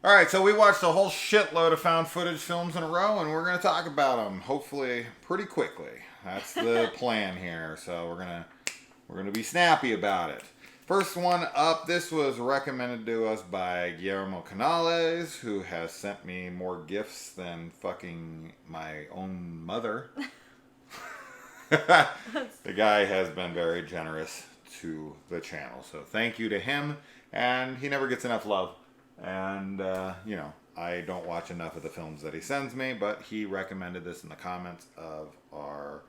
All right, so we watched a whole shitload of found footage films in a row, and we're going to talk about them hopefully pretty quickly. That's the plan here. So we're gonna be snappy about it. First one up. This was recommended to us by Guillermo Canales, who has sent me more gifts than fucking my own mother. The guy has been very generous to the channel, so thank you to him. And he never gets enough love. And I don't watch enough of the films that he sends me, but he recommended this in the comments of our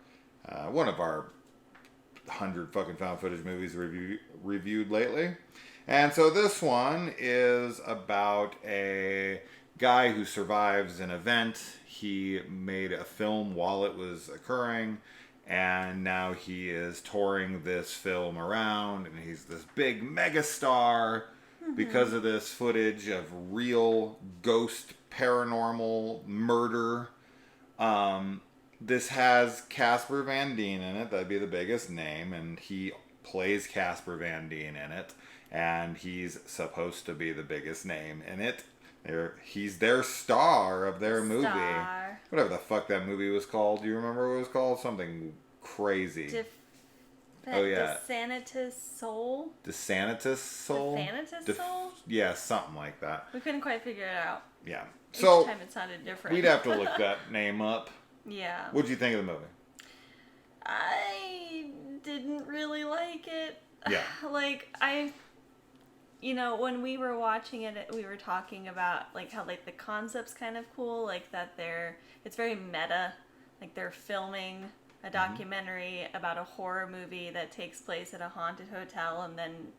one of our 100 fucking found footage movies reviewed lately. And so this one is about a guy who survives an event. He made a film while it was occurring, and now he is touring this film around, and he's this big megastar because of this footage of real ghost paranormal murder. This has Casper Van Dien in it. That'd be the biggest name, and he plays Casper Van Dien in it, and he's supposed to be the biggest name in it. He's their star of their movie. Whatever the fuck that movie was called. Do you remember what it was called? Something crazy. Oh yeah. DeSantis Soul? DeSantis Soul? DeSantis Soul? Yeah, something like that. We couldn't quite figure it out. Yeah. Each time it sounded different. We'd have to look that name up. Yeah. What'd you think of the movie? I didn't really like it. Yeah. When we were watching it, we were talking about how the concept's kind of cool, that it's very meta, they're filming a documentary about a horror movie that takes place at a haunted hotel, and then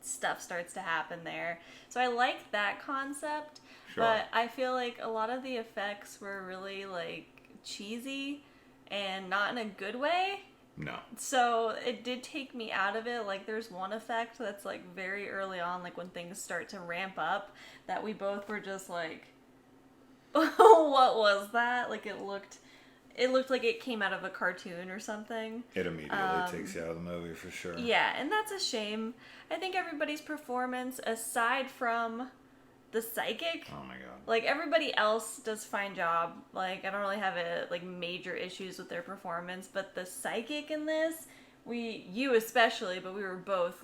stuff starts to happen there. So I like that concept, sure. But I feel like a lot of the effects were really cheesy and not in a good way. No. So it did take me out of it. There's one effect that's very early on, when things start to ramp up, that we both were just what was that? It looked like it came out of a cartoon or something. It immediately takes you out of the movie for sure. Yeah, and that's a shame. I think everybody's performance, aside from the psychic, oh my god, everybody else does a fine job. I don't really have major issues with their performance, but the psychic in this, you especially, but we were both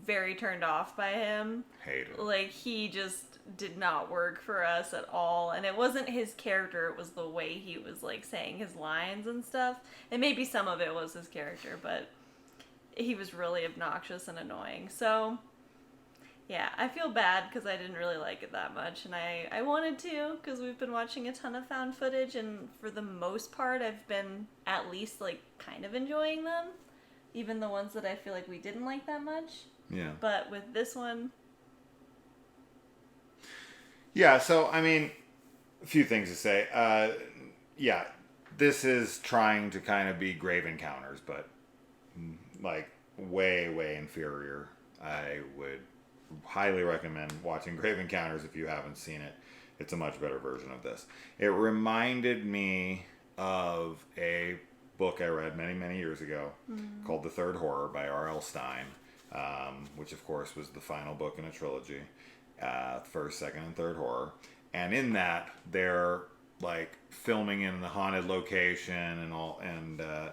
very turned off by him. Hated. He just did not work for us at all, and it wasn't his character, it was the way he was saying his lines and stuff. And maybe some of it was his character, but he was really obnoxious and annoying. So yeah, I feel bad because I didn't really like it that much, and I wanted to, because we've been watching a ton of found footage, and for the most part I've been at least kind of enjoying them, even the ones that I feel we didn't like that much. Yeah. But with this one, yeah, so I mean, a few things to say. Yeah, this is trying to kind of be Grave Encounters, but way inferior. I would highly recommend watching Grave Encounters if you haven't seen it. It's a much better version of this. It reminded me of a book I read many years ago called The Third Horror by R.L. Stine, which of course was the final book in a trilogy, first, second, and third horror. And in that, they're filming in the haunted location and all, and the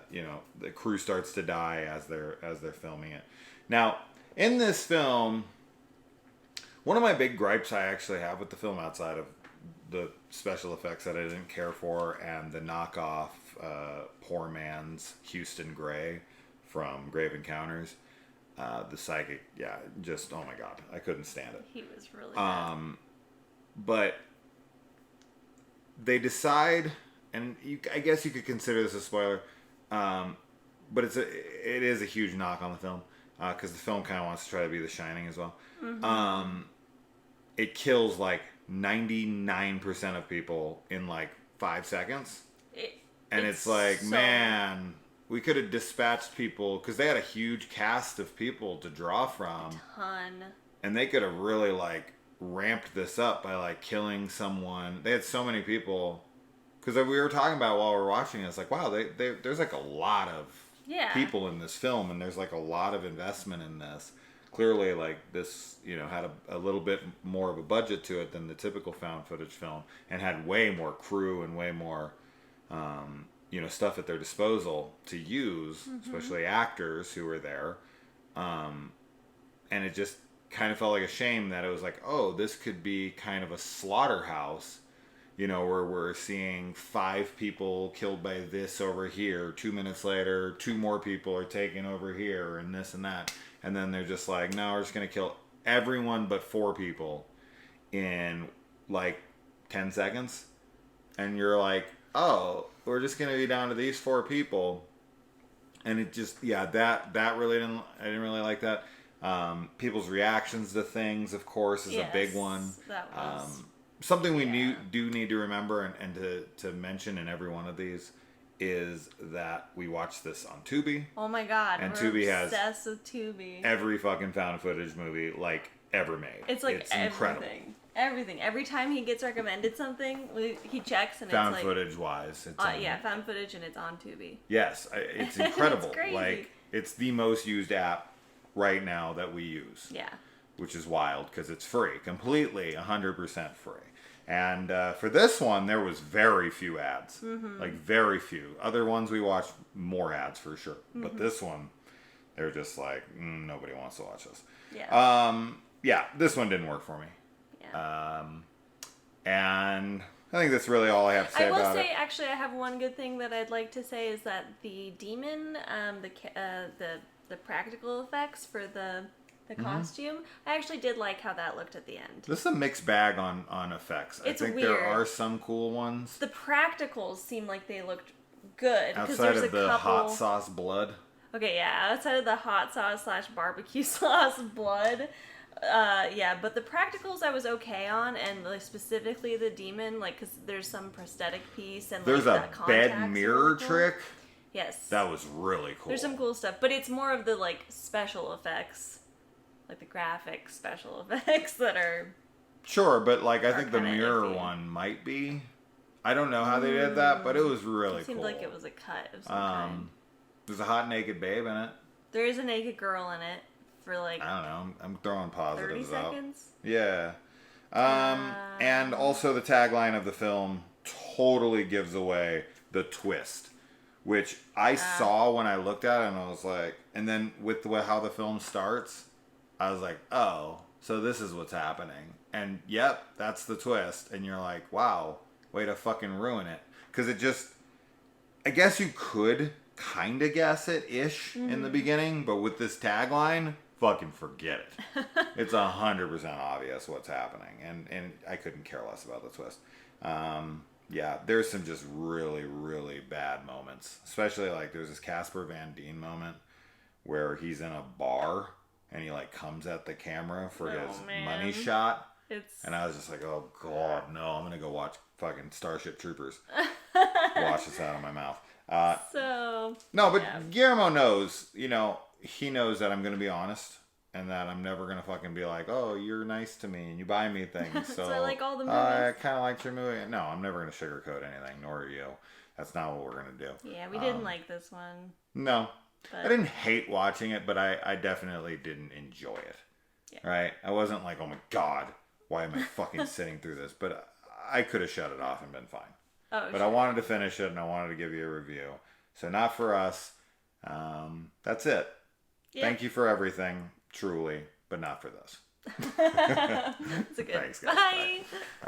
crew starts to die as they're filming it. Now, in this film, one of my big gripes I actually have with the film, outside of the special effects that I didn't care for and the knockoff poor man's Houston Gray from Grave Encounters, the psychic, yeah, just, oh my god, I couldn't stand it. he was really bad. But they decide, and I guess you could consider this a spoiler, but it is a huge knock on the film, because the film kind of wants to try to be The Shining as well. It kills 99% of people in 5 seconds. It's man, we could have dispatched people, because they had a huge cast of people to draw from. A ton. And they could have really ramped this up by killing someone. They had so many people, because we were talking about while we were watching this, wow, there's a lot of people in this film, and there's a lot of investment in this. clearly like this, had a little bit more of a budget to it than the typical found footage film, and had way more crew and way more, stuff at their disposal to use, especially actors who were there. And it just kind of felt like a shame that it was like, oh, this could be kind of a slaughterhouse, where we're seeing 5 people killed by this over here. 2 minutes later, 2 more people are taken over here, and this and that. And then they're just like, no, we're just going to kill everyone but 4 people in like 10 seconds. And you're like, oh, we're just going to be down to these 4 people. And it just, that really I didn't really like that. People's reactions to things, of course, is a big one. That was... Something we do need to remember and to mention in every one of these is that we watched this on Tubi. Oh my god, and we're Tubi obsessed with Tubi. Every fucking found footage movie like ever made. It's like it's incredible. Everything. Every time he gets recommended something, he checks and found it's like... footage wise. It's found footage and it's on Tubi. Yes, it's incredible. It's crazy. Like, it's the most used app right now that we use. Yeah. Which is wild because it's free. Completely 100% free. And for this one, there was very few ads. Like, very few. Other ones we watched more ads for sure. But this one, they're just like, nobody wants to watch this. Yeah. This one didn't work for me. Yeah. And I think that's really all I have to say about it. I will say, actually, I have one good thing that I'd like to say is that the demon, the practical effects for the costume, I actually did like how that looked at the end. This is a mixed bag on effects. It's I think weird. there are some cool ones. The practicals seem like they looked good. Outside of the hot sauce blood. Okay, yeah, outside of the hot sauce / barbecue sauce blood. But the practicals I was okay on, and like, specifically the demon, like, because there's some prosthetic piece and there's like, a bed mirror trick. Yes, that was really cool. There's some cool stuff, but it's more of the like special effects, like the graphic special effects that are sure. But like, I think the kinda mirror iffy. one might be. I don't know how they did that, but it was really cool. It seemed like it was a cut of some kind. There's a hot naked babe in it. There is a naked girl in it for like I don't know. I'm throwing positives 30 out. seconds. Yeah. And also the tagline of the film totally gives away the twist, which I saw when I looked at it, and I was like, and then with how the film starts, I was like, oh, so this is what's happening. And yep, that's the twist. And you're like, wow, way to fucking ruin it. Because it just, I guess you could kind of guess it-ish in the beginning, but with this tagline, fucking forget it. It's 100% obvious what's happening, and I couldn't care less about the twist. There's some just really, really bad moments. Especially like there's this Casper Van Dien moment where he's in a bar and he like comes at the camera for his money shot. And I was just like, oh god, no, I'm gonna go watch fucking Starship Troopers. Wash this out of my mouth. Guillermo knows, he knows that I'm going to be honest, and that I'm never going to fucking be like, oh, you're nice to me and you buy me things. So I like all the movies. I kind of liked your movie. No, I'm never going to sugarcoat anything, nor are you. That's not what we're going to do. Yeah, we didn't like this one. No. But I didn't hate watching it, but I definitely didn't enjoy it. Yeah. Right? I wasn't like, oh my god, why am I fucking sitting through this? But I could have shut it off and been fine. But I wanted to finish it, and I wanted to give you a review. So not for us. That's it. Yep. Thank you for everything, truly, but not for this. It's a good. Thanks, guys. Bye. Bye. All right.